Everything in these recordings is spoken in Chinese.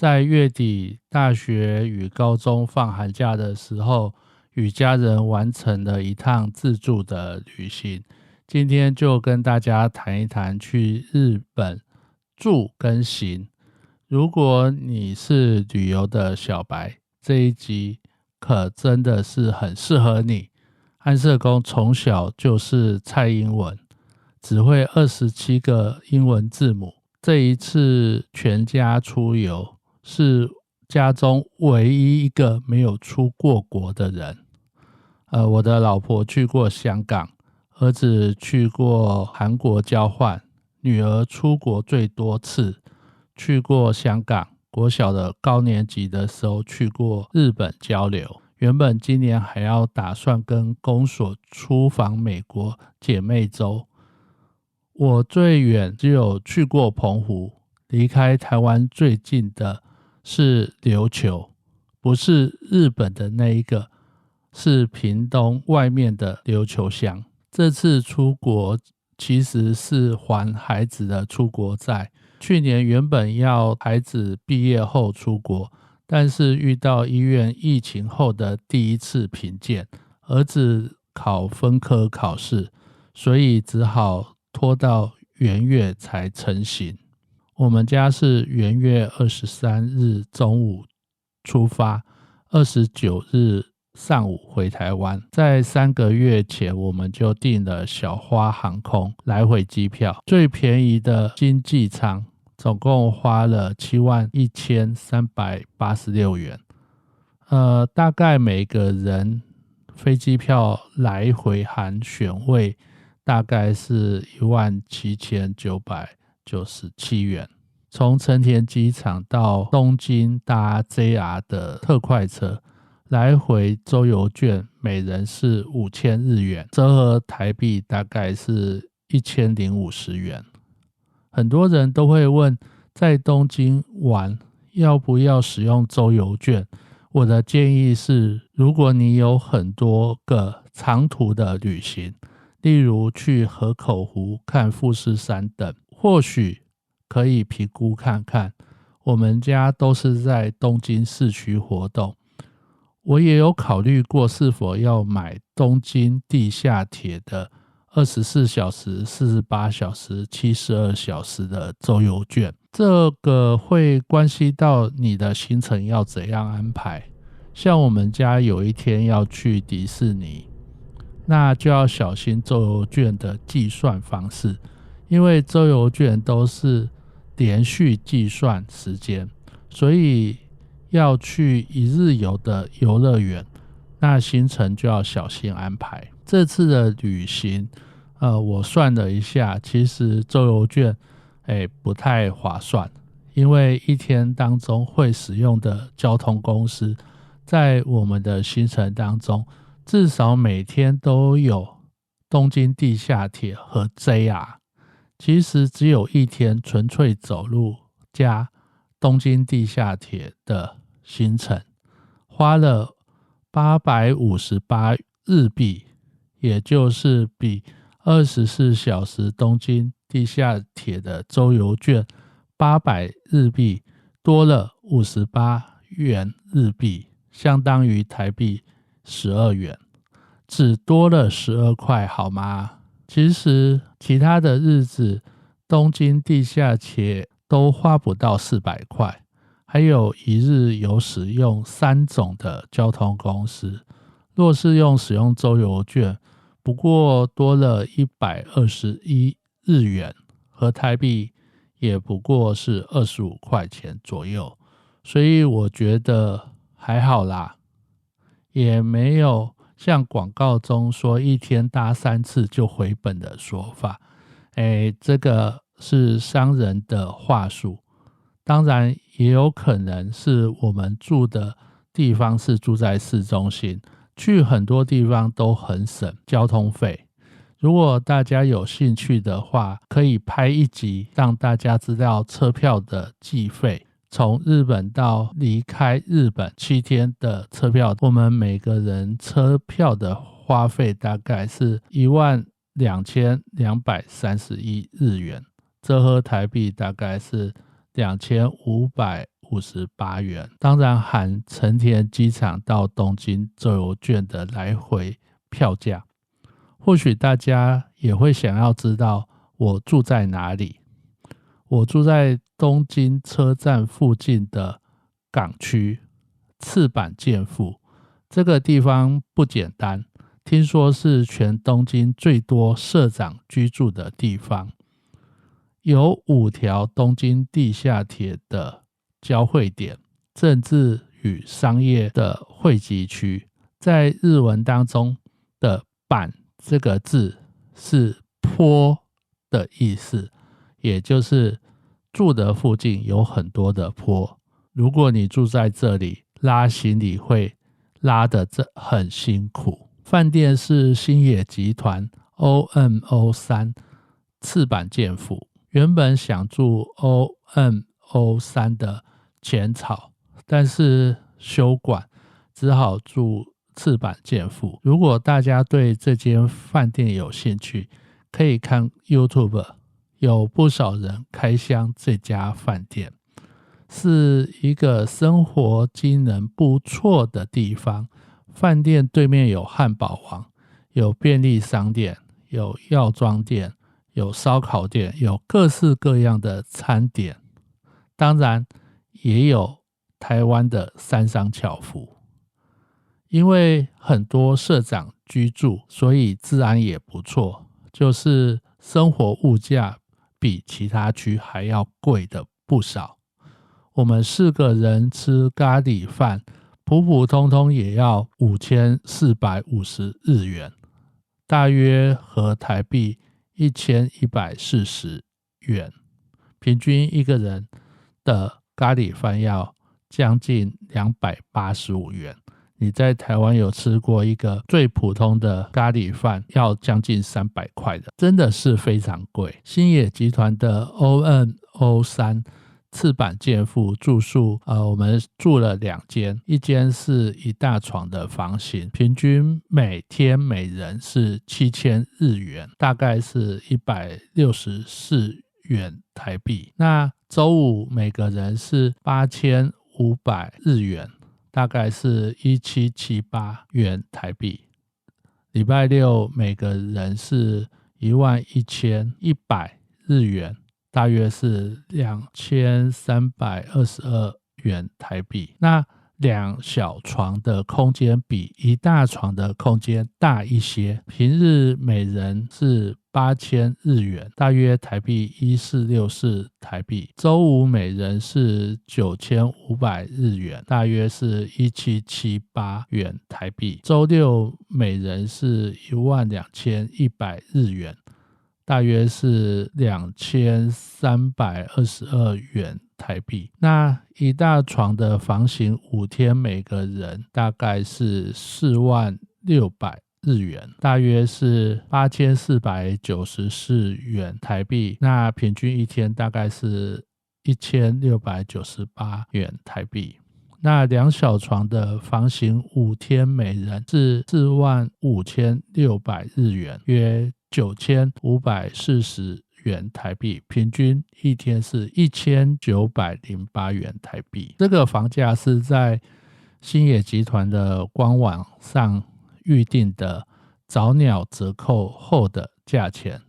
在月底大学与高中放寒假的时候，与家人完成了一趟自助的旅行。今天就跟大家谈一谈去日本住跟行。如果你是旅游的小白，这一集可真的是很适合你。安社工从小就是菜英文，只会27个英文字母。这一次全家出游，是家中唯一一个没有出过国的人。我的老婆去过香港，儿子去过韩国交换，女儿出国最多次，去过香港，国小的高年级的时候去过日本交流。原本今年还要打算跟公所出访美国姐妹州。我最远只有去过澎湖，离开台湾最近的是琉球，不是日本的那一个，是屏东外面的琉球乡。这次出国其实是还孩子的出国债。去年原本要孩子毕业后出国，但是遇到医院疫情后的第一次评鉴，儿子考分科考试，所以只好拖到元月才成行。我们家是元月23日中午出发，29日上午回台湾。在3个月前我们就订了小花航空来回机票，最便宜的经济舱总共花了71386元。大概每个人飞机票来回含选位大概是17997元。从成田机场到东京搭 JR 的特快车，来回周游券每人是5000日元，折合台币大概是1050元。很多人都会问，在东京玩要不要使用周游券？我的建议是，如果你有很多个长途的旅行，例如去河口湖看富士山等，或许可以评估看看。我们家都是在东京市区活动，我也有考虑过是否要买东京地下铁的24小时、48小时、72小时的周游券。这个会关系到你的行程要怎样安排。像我们家有一天要去迪士尼，那就要小心周游券的计算方式，因为周游券都是连续计算时间，所以要去一日游的游乐园，那行程就要小心安排。这次的旅行我算了一下，其实周游券不太划算，因为一天当中会使用的交通公司，在我们的行程当中至少每天都有东京地下铁和 JR， 其实只有一天纯粹走路加东京地下铁的行程，花了858日币，也就是比24小时东京地下铁的周游券800日币多了58元日币，相当于台币12元，只多了12块好吗？其实其他的日子东京地下铁都花不到400块，还有一日有使用3种的交通公司。若是使用周游券，不过多了121日元，和台币也不过是25块钱左右，所以我觉得还好啦，也没有像广告中说一天搭3次就回本的说法。这个是商人的话术，当然也有可能是我们住的地方是住在市中心，去很多地方都很省交通费。如果大家有兴趣的话，可以拍一集让大家知道车票的计费。从日本到离开日本7天的车票，我们每个人车票的花费大概是12231日元，折合台币大概是2550 358元，当然含成田机场到东京周游券的来回票价。或许大家也会想要知道我住在哪里。我住在东京车站附近的港区赤坂见附，这个地方不简单，听说是全东京最多社长居住的地方，有5条东京地下铁的交汇点，政治与商业的汇集区。在日文当中的坂这个字是坡的意思，也就是住的附近有很多的坡。如果你住在这里，拉行李会拉得很辛苦。饭店是星野集团 OMO3 赤坂见附，原本想住 OMO3 的浅草，但是休馆，只好住赤坂见附。如果大家对这间饭店有兴趣，可以看 YouTube， 有不少人开箱这家饭店，是一个生活机能不错的地方。饭店对面有汉堡王，有便利商店，有药妆店，有烧烤店，有各式各样的餐点，当然也有台湾的三商巧福。因为很多社长居住，所以治安也不错，就是生活物价比其他区还要贵的不少。我们4个人吃咖喱饭，普普通通也要5450日元，大约合台币1140元，平均一个人的咖喱饭要将近285元。你在台湾有吃过一个最普通的咖喱饭要将近300块的，真的是非常贵。星野集团的 OMO3 赤坂见附住宿，我们住了2间，一间是1大床的房型，平均每天每人是7000日元，大概是164元台币。那周五每个人是8500日元，大概是1778元台币。礼拜六每个人是11100日元，大约是2322元台币。那2小床的空间比1大床的空间大一些，平日每人是8000日元，大约台币1464台币。周五每人是9500日元，大约是1778元台币。周六每人是12100日元，大约是2322元台币。那1大床的房型5天每个人大概是46000日元，大约是8494元台币。那平均一天大概是1698元台币。那2小床的房型5天每人是45600日元，约9540元台币，平均一天是1908元台币。这个房价是在星野集团的官网上预定的早鸟折扣后的价钱。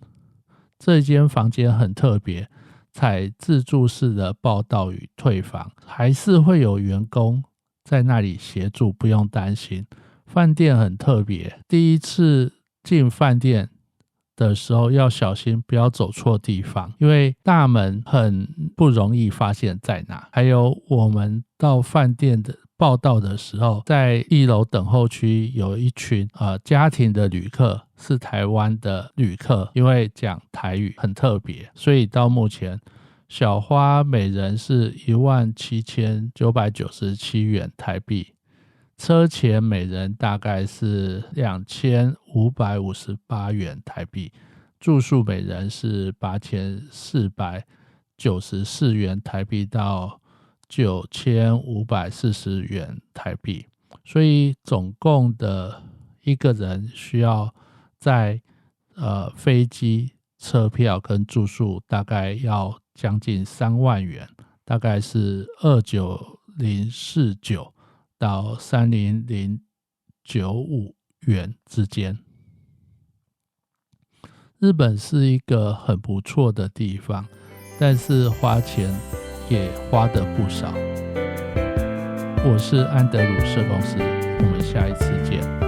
这间房间很特别，采自助式的报到与退房，还是会有员工在那里协助，不用担心。饭店很特别，第一次进饭店的时候要小心，不要走错地方，因为大门很不容易发现在哪。还有我们到饭店的报到的时候，在1楼等候区有一群家庭的旅客，是台湾的旅客，因为讲台语很特别，所以到目前小花每人是17997元台币，车钱每人大概是2558元台币，住宿每人是8494元台币到9540元台币，所以总共的一个人需要在飞机、车票跟住宿大概要将近3万元，大概是29049到30095元之间。日本是一个很不错的地方，但是花钱也花得不少。我是安德鲁社公司，我们下一次见。